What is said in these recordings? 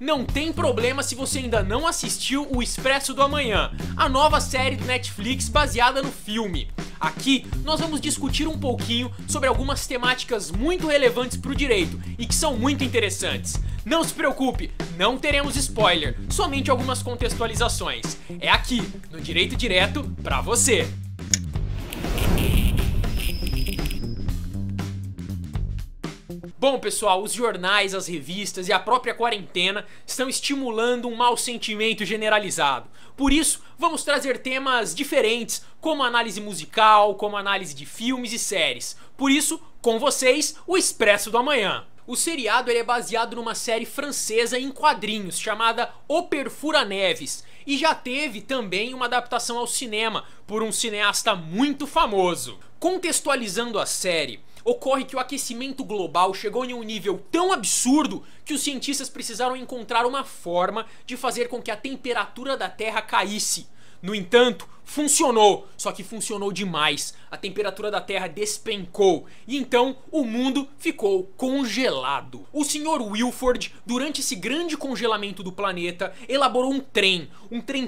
Não tem problema se você ainda não assistiu o Expresso do Amanhã, a nova série do Netflix baseada no filme. Aqui nós vamos discutir um pouquinho sobre algumas temáticas muito relevantes para o direito e que são muito interessantes. Não se preocupe, não teremos spoiler, somente algumas contextualizações. É aqui, no Direito Direto, pra você. Bom, pessoal, os jornais, as revistas e a própria quarentena estão estimulando um mau sentimento generalizado. Por isso, vamos trazer temas diferentes, como análise musical, como análise de filmes e séries. Por isso, com vocês, o Expresso do Amanhã. O seriado é baseado numa série francesa em quadrinhos chamada O Perfura-Neves e já teve também uma adaptação ao cinema por um cineasta muito famoso. Contextualizando a série, ocorre que o aquecimento global chegou em um nível tão absurdo que os cientistas precisaram encontrar uma forma de fazer com que a temperatura da Terra caísse. No entanto, funcionou, só que funcionou demais. A temperatura da Terra despencou e então o mundo ficou congelado. O Sr. Wilford, durante esse grande congelamento do planeta, elaborou um trem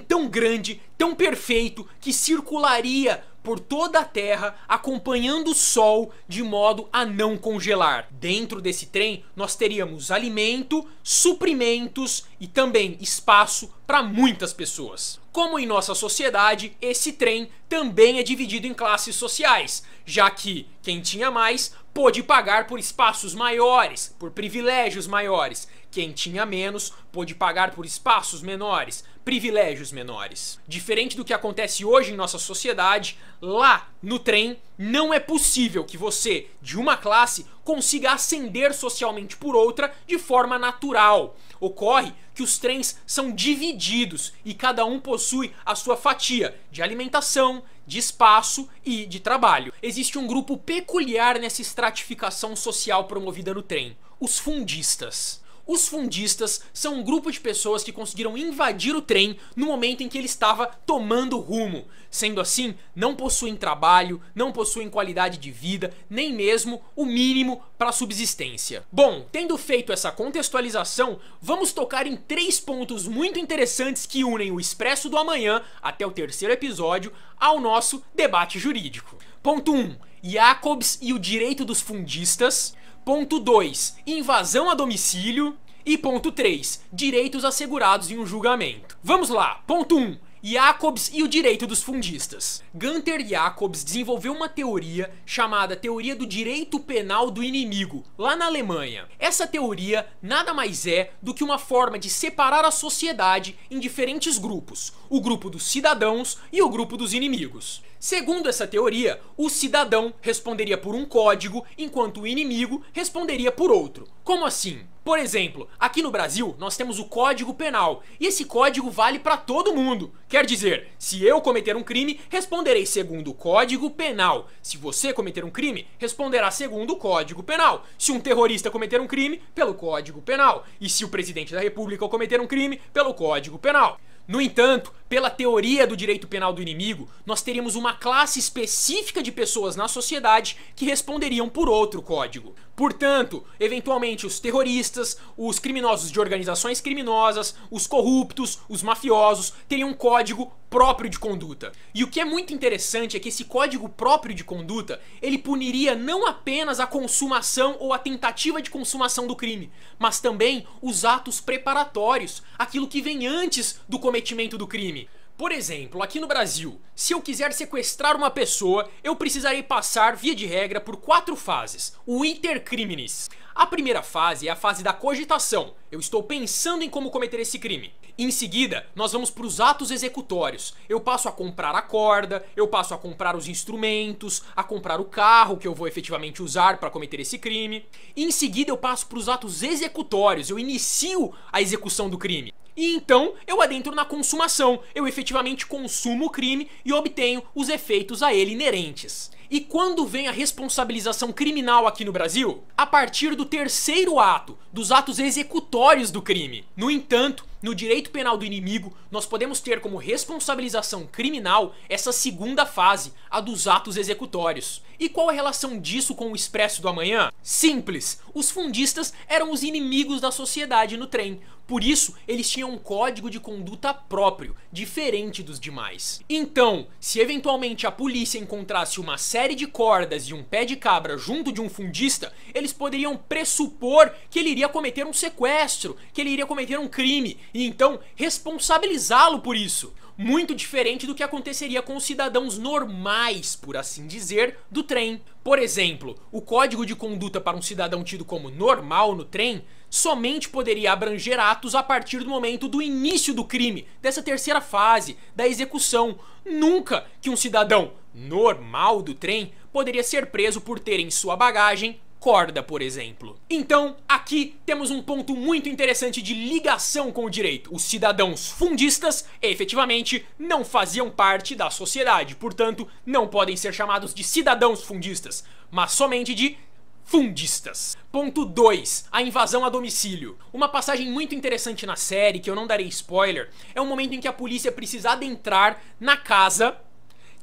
tão grande, tão perfeito, que circularia por toda a Terra, acompanhando o Sol de modo a não congelar. Dentro desse trem, nós teríamos alimento, suprimentos e também espaço para muitas pessoas. Como em nossa sociedade, esse trem também é dividido em classes sociais, já que quem tinha mais pôde pagar por espaços maiores, por privilégios maiores. Quem tinha menos pôde pagar por espaços menores, privilégios menores. Diferente do que acontece hoje em nossa sociedade, lá no trem não é possível que você, de uma classe, consiga ascender socialmente por outra de forma natural. Ocorre que os trens são divididos e cada um possui a sua fatia de alimentação, de espaço e de trabalho. Existe um grupo peculiar nessa estratificação social promovida no trem: os fundistas. Os fundistas são um grupo de pessoas que conseguiram invadir o trem no momento em que ele estava tomando rumo. Sendo assim, não possuem trabalho, não possuem qualidade de vida, nem mesmo o mínimo para subsistência. Bom, tendo feito essa contextualização, vamos tocar em 3 pontos muito interessantes que unem o Expresso do Amanhã, até o 3º episódio, ao nosso debate jurídico. Ponto 1. Jacobs e o direito dos fundistas. Ponto 2. Invasão a domicílio. E ponto 3. Direitos assegurados em um julgamento. Vamos lá. Ponto 1. Jacobs e o direito dos fundistas. Gunther Jacobs desenvolveu uma teoria chamada Teoria do Direito Penal do Inimigo, lá na Alemanha. Essa teoria nada mais é do que uma forma de separar a sociedade em diferentes grupos: o grupo dos cidadãos e o grupo dos inimigos. Segundo essa teoria, o cidadão responderia por um código, enquanto o inimigo responderia por outro. Como assim? Por exemplo, aqui no Brasil nós temos o Código Penal, e esse código vale para todo mundo. Quer dizer, se eu cometer um crime, responderei segundo o Código Penal. Se você cometer um crime, responderá segundo o Código Penal. Se um terrorista cometer um crime, pelo Código Penal. E se o presidente da República cometer um crime, pelo Código Penal. No entanto, pela teoria do direito penal do inimigo, nós teríamos uma classe específica de pessoas na sociedade que responderiam por outro código. Portanto, eventualmente os terroristas, os criminosos de organizações criminosas, os corruptos, os mafiosos teriam um código próprio de conduta. E o que é muito interessante é que esse código próprio de conduta, ele puniria não apenas a consumação ou a tentativa de consumação do crime, mas também os atos preparatórios, aquilo que vem antes do cometimento do crime. Por exemplo, aqui no Brasil, se eu quiser sequestrar uma pessoa, eu precisarei passar, via de regra, por 4 fases. O iter criminis. A primeira fase é a fase da cogitação. Eu estou pensando em como cometer esse crime. Em seguida, nós vamos para os atos executórios. Eu passo a comprar a corda, eu passo a comprar os instrumentos, a comprar o carro que eu vou efetivamente usar para cometer esse crime. E em seguida eu passo para os atos executórios, eu inicio a execução do crime. E então eu adentro na consumação, eu efetivamente consumo o crime e obtenho os efeitos a ele inerentes. E quando vem a responsabilização criminal aqui no Brasil? A partir do 3º ato, dos atos executórios do crime. No entanto, no direito penal do inimigo, nós podemos ter como responsabilização criminal essa segunda fase, a dos atos executórios. E qual a relação disso com o Expresso do Amanhã? Simples, os fundistas eram os inimigos da sociedade no trem. Por isso, eles tinham um código de conduta próprio, diferente dos demais. Então, se eventualmente a polícia encontrasse uma série de cordas e um pé de cabra junto de um fundista, eles poderiam pressupor que ele iria cometer um sequestro, que ele iria cometer um crime, e então responsabilizá-lo por isso. Muito diferente do que aconteceria com os cidadãos normais, por assim dizer, do trem. Por exemplo, o código de conduta para um cidadão tido como normal no trem somente poderia abranger atos a partir do momento do início do crime, dessa terceira fase, da execução. Nunca que um cidadão normal do trem poderia ser preso por ter em sua bagagem corda, por exemplo. Então, aqui temos um ponto muito interessante de ligação com o direito. Os cidadãos fundistas, efetivamente, não faziam parte da sociedade, portanto, não podem ser chamados de cidadãos fundistas, mas somente de fundistas. Ponto 2. A invasão a domicílio. Uma passagem muito interessante na série, que eu não darei spoiler, é o momento em que a polícia precisa adentrar na casa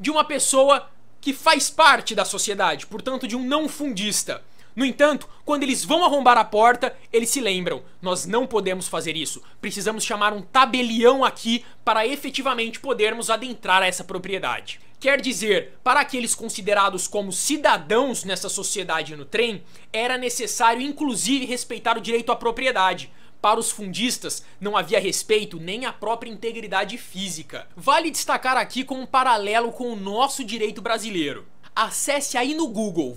de uma pessoa que faz parte da sociedade, portanto, de um não fundista. No entanto, quando eles vão arrombar a porta, eles se lembram: nós não podemos fazer isso, precisamos chamar um tabelião aqui para efetivamente podermos adentrar a essa propriedade. Quer dizer, para aqueles considerados como cidadãos nessa sociedade no trem, era necessário inclusive respeitar o direito à propriedade. Para os fundistas, não havia respeito nem à própria integridade física. Vale destacar aqui com um paralelo com o nosso direito brasileiro. Acesse aí no Google,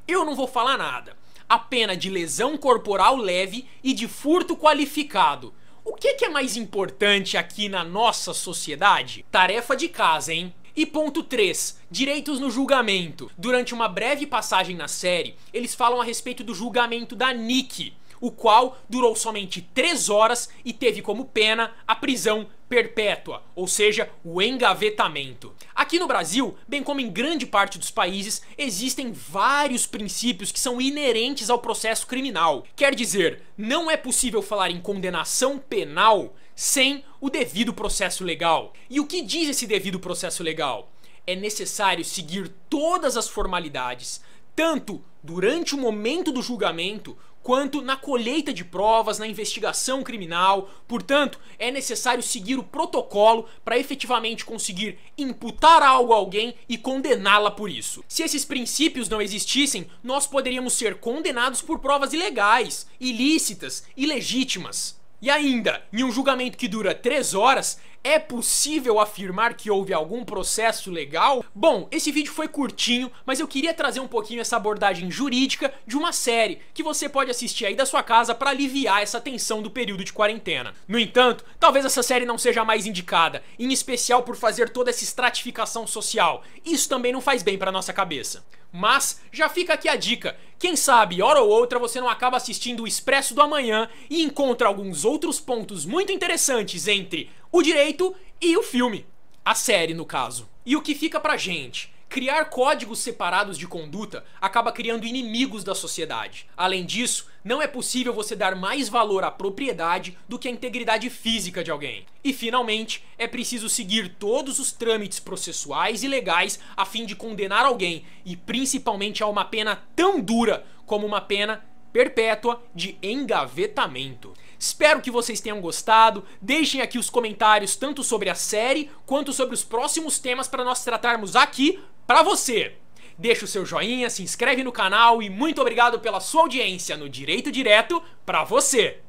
eu não vou falar nada, a pena de lesão corporal leve e de furto qualificado. O que é mais importante aqui na nossa sociedade? Tarefa de casa, hein? E ponto 3, direitos no julgamento. Durante uma breve passagem na série, eles falam a respeito do julgamento da Nikki, o qual durou somente 3 horas e teve como pena a prisão perpétua, ou seja, o engavetamento. Aqui no Brasil, bem como em grande parte dos países, existem vários princípios que são inerentes ao processo criminal. Quer dizer, não é possível falar em condenação penal sem o devido processo legal. E o que diz esse devido processo legal? É necessário seguir todas as formalidades, tanto durante o momento do julgamento, quanto na colheita de provas, na investigação criminal. Portanto, é necessário seguir o protocolo para efetivamente conseguir imputar algo a alguém e condená-la por isso. Se esses princípios não existissem, nós poderíamos ser condenados por provas ilegais, ilícitas, ilegítimas. E ainda, em um julgamento que dura 3 horas, é possível afirmar que houve algum processo legal? Bom, esse vídeo foi curtinho, mas eu queria trazer um pouquinho essa abordagem jurídica de uma série que você pode assistir aí da sua casa para aliviar essa tensão do período de quarentena. No entanto, talvez essa série não seja a mais indicada, em especial por fazer toda essa estratificação social. Isso também não faz bem para nossa cabeça. Mas já fica aqui a dica, quem sabe, hora ou outra, você não acaba assistindo o Expresso do Amanhã e encontra alguns outros pontos muito interessantes entre o direito e o filme. A série, no caso. E o que fica pra gente? Criar códigos separados de conduta acaba criando inimigos da sociedade. Além disso, não é possível você dar mais valor à propriedade do que à integridade física de alguém. E finalmente, é preciso seguir todos os trâmites processuais e legais a fim de condenar alguém, e principalmente a uma pena tão dura como uma pena perpétua de engavetamento. Espero que vocês tenham gostado, deixem aqui os comentários tanto sobre a série quanto sobre os próximos temas para nós tratarmos aqui pra você. Deixa o seu joinha, se inscreve no canal e muito obrigado pela sua audiência no Direito Direto pra você.